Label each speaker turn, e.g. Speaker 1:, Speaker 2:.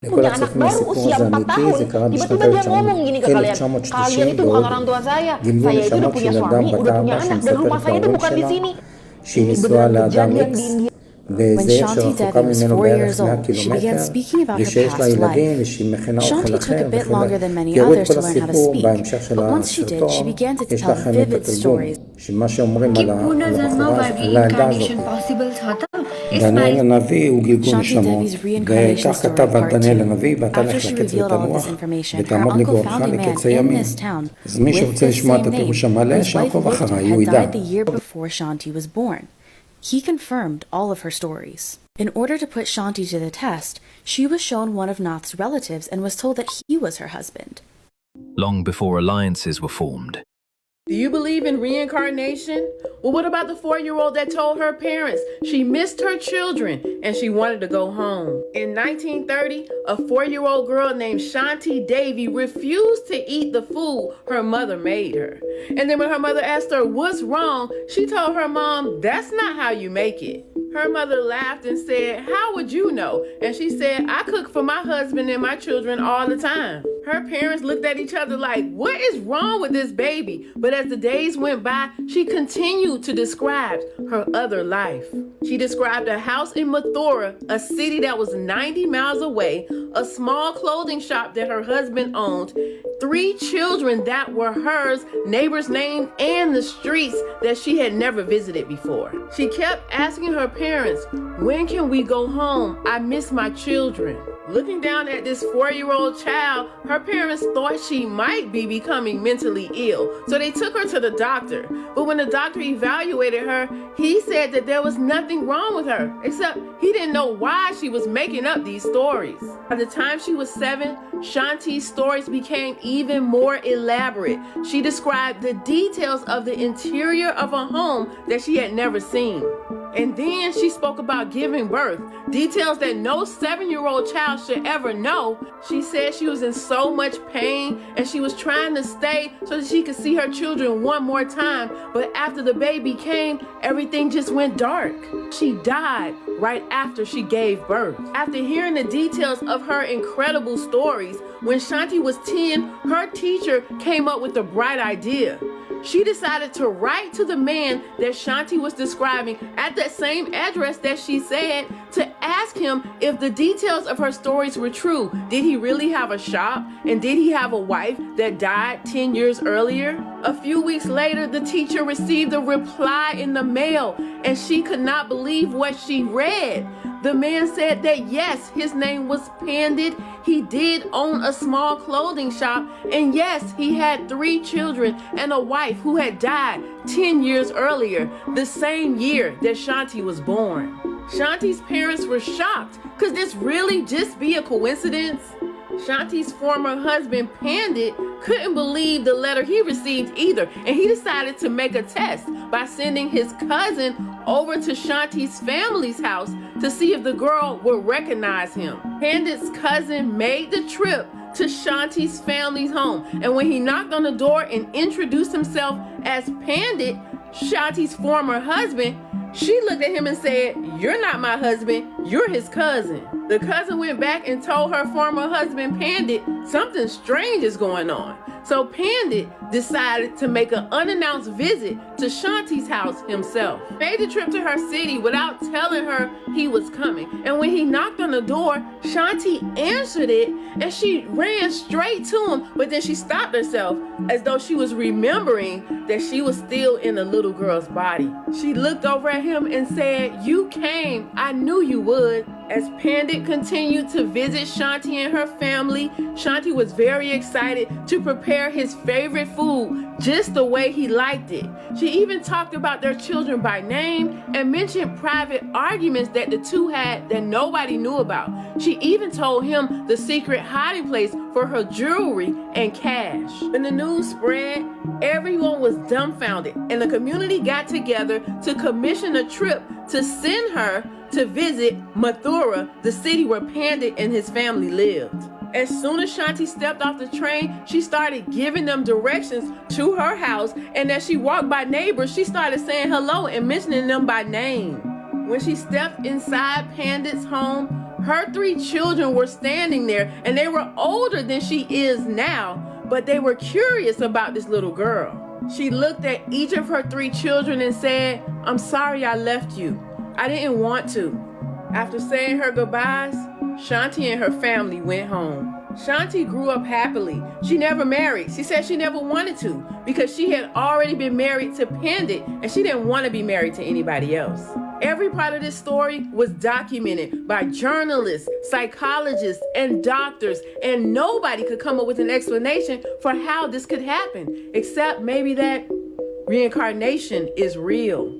Speaker 1: לכל
Speaker 2: punya anak
Speaker 1: הצופים
Speaker 2: baru
Speaker 1: הסיפור
Speaker 2: usia
Speaker 1: הזה
Speaker 2: 4
Speaker 1: אמיתי,
Speaker 2: tahun.
Speaker 1: זה קרה בשנת
Speaker 2: Tiba-tiba dia ngomong gini ke kalian,
Speaker 1: 1930
Speaker 2: kalian itu bukan orang tua saya.
Speaker 1: גלגול
Speaker 2: Saya itu udah
Speaker 1: נשמות
Speaker 2: punya
Speaker 1: של
Speaker 2: suami,
Speaker 1: אדם בת
Speaker 2: udah punya
Speaker 1: 4
Speaker 2: anak, dan rumah
Speaker 1: שמספרת
Speaker 2: saya itu
Speaker 1: להורים
Speaker 2: bukan di
Speaker 1: שלה
Speaker 2: sini.
Speaker 1: שהיא
Speaker 2: Ini
Speaker 1: נשואה
Speaker 2: beneran
Speaker 1: לאדם
Speaker 2: kejadian di
Speaker 1: איקס
Speaker 2: India.
Speaker 3: When
Speaker 1: וזו
Speaker 3: Shanti died
Speaker 1: שרחוקה
Speaker 3: and was
Speaker 1: ממנו
Speaker 3: 4
Speaker 1: בערך
Speaker 3: years
Speaker 1: 100
Speaker 3: old, she began
Speaker 1: קילומטר
Speaker 3: speaking about her
Speaker 1: ושיש לה
Speaker 3: past
Speaker 1: ילדים
Speaker 3: life.
Speaker 1: ושהיא מכינה אוכל
Speaker 3: Shanti took
Speaker 1: אחר
Speaker 3: a bit
Speaker 1: וכו'.
Speaker 3: longer than many
Speaker 1: תראו את
Speaker 3: others
Speaker 1: כל
Speaker 3: to learn how to
Speaker 1: הסיפור
Speaker 3: speak,
Speaker 1: בהמשך של
Speaker 3: but once she did, she
Speaker 1: הסרטון,
Speaker 3: began to
Speaker 1: יש
Speaker 3: tell
Speaker 1: לכם את
Speaker 3: vivid
Speaker 1: התרגום
Speaker 3: stories.
Speaker 1: של מה שאומרים
Speaker 4: कि
Speaker 1: על
Speaker 4: पुनर्जन्म
Speaker 1: הבחורה,
Speaker 4: वा
Speaker 1: על הילדה הזאת.
Speaker 4: reincarnation possible था त
Speaker 1: דניאל הנביא הוא גלגול
Speaker 3: Shanti
Speaker 1: נשמות,
Speaker 3: Devi's reincarnation
Speaker 1: וכך
Speaker 3: story
Speaker 1: כתב על
Speaker 3: part
Speaker 1: דניאל
Speaker 3: 2.
Speaker 1: הנביא, ואתה
Speaker 3: After
Speaker 1: לך
Speaker 3: she
Speaker 1: לקץ
Speaker 3: revealed all of
Speaker 1: ותנוח,
Speaker 3: this information, her
Speaker 1: ותעמוד
Speaker 3: uncle
Speaker 1: לגורלך
Speaker 3: found a man
Speaker 1: לקץ
Speaker 3: in
Speaker 1: הימים.
Speaker 3: this town
Speaker 1: אז מי
Speaker 3: with
Speaker 1: שרוצה
Speaker 3: the
Speaker 1: לשמוע את
Speaker 3: same
Speaker 1: הפירוש
Speaker 3: name,
Speaker 1: המלא,
Speaker 3: whose wife
Speaker 1: שיעקוב
Speaker 3: lived
Speaker 1: אחריי,
Speaker 3: and
Speaker 1: הוא
Speaker 3: had
Speaker 1: ידע.
Speaker 3: died the year before Shanti was born. He confirmed all of her stories. In order to put Shanti to the test, she was shown one of Nath's relatives and was told that he was her husband.
Speaker 5: Long before alliances were formed.
Speaker 6: Do you believe in reincarnation? Well, what about the 4-year-old that told her parents she missed her children and she wanted to go home? In 1930, a 4-year-old girl named Shanti Devi refused to eat the food her mother made her. And then when her mother asked her what's wrong, she told her mom, "That's not how you make it." Her mother laughed and said, "How would you know?" And she said, "I cook for my husband and my children all the time." Her parents looked at each other like, what is wrong with this baby? But as the days went by, she continued to describe her other life. She described a house in Mathura, a city that was 90 miles away, a small clothing shop that her husband owned, 3 children that were hers, neighbors' names, and the streets that she had never visited before. She kept asking her parents, "When can we go home? I miss my children." Looking down at this 4-year-old child, her parents thought she might be becoming mentally ill, so they took her to the doctor. But when the doctor evaluated her, he said that there was nothing wrong with her, except he didn't know why she was making up these stories. By the time she was 7, Shanti's stories became even more elaborate. She described the details of the interior of a home that she had never seen. And then she spoke about giving birth, details that no 7-year-old child should ever know. She said she was in so much pain and she was trying to stay so that she could see her children one more time. But after the baby came, everything just went dark. She died right after she gave birth. After hearing the details of her incredible stories, when Shanti was 10, her teacher came up with a bright idea. She decided to write to the man that Shanti was describing at that same address that she said to ask him if the details of her stories were true. Did he really have a shop? And did he have a wife that died 10 years earlier? A few weeks later, the teacher received a reply in the mail and she could not believe what she read. The man said that yes, his name was Pandit. He did own a small clothing shop, and yes, he had 3 children and a wife who had died 10 years earlier, the same year that Shanti was born. Shanti's parents were shocked. Could this really just be a coincidence? Shanti's former husband, Pandit, couldn't believe the letter he received either, and he decided to make a test by sending his cousin over to Shanti's family's house to see if the girl would recognize him. Pandit's cousin made the trip to Shanti's family's home, and when he knocked on the door and introduced himself as Pandit, Shanti's former husband, she looked at him and said, "You're not my husband, you're his cousin." The cousin went back and told her former husband, Pandit, something strange is going on. So Pandit decided to make an unannounced visit to Shanti's house himself. Made the trip to her city without telling her he was coming. And when he knocked on the door, Shanti answered it and she ran straight to him, but then she stopped herself as though she was remembering that she was still in the little girl's body. She looked over at him and said, "You came, I knew you would." As Pandit continued to visit Shanti and her family, Shanti was very excited to prepare his favorite food just the way he liked it. She even talked about their children by name and mentioned private arguments that the two had that nobody knew about. She even told him the secret hiding place for her jewelry and cash. When the news spread, everyone was dumbfounded, and the community got together to commission a trip to send her to visit Mathura, the city where Pandit and his family lived. As soon as Shanti stepped off the train, she started giving them directions to her house, and as she walked by neighbors, she started saying hello and mentioning them by name. When she stepped inside Pandit's home, Her 3 children were standing there, and they were older than she is now, but they were curious about this little girl. She looked at each of her 3 children and said, "I'm sorry I left you. I didn't want to." After saying her goodbyes, Shanti and her family went home. Shanti grew up happily. She never married. She said she never wanted to because she had already been married to Pandit and she didn't want to be married to anybody else. Every part of this story was documented by journalists, psychologists, and doctors, and nobody could come up with an explanation for how this could happen, except maybe that reincarnation is real.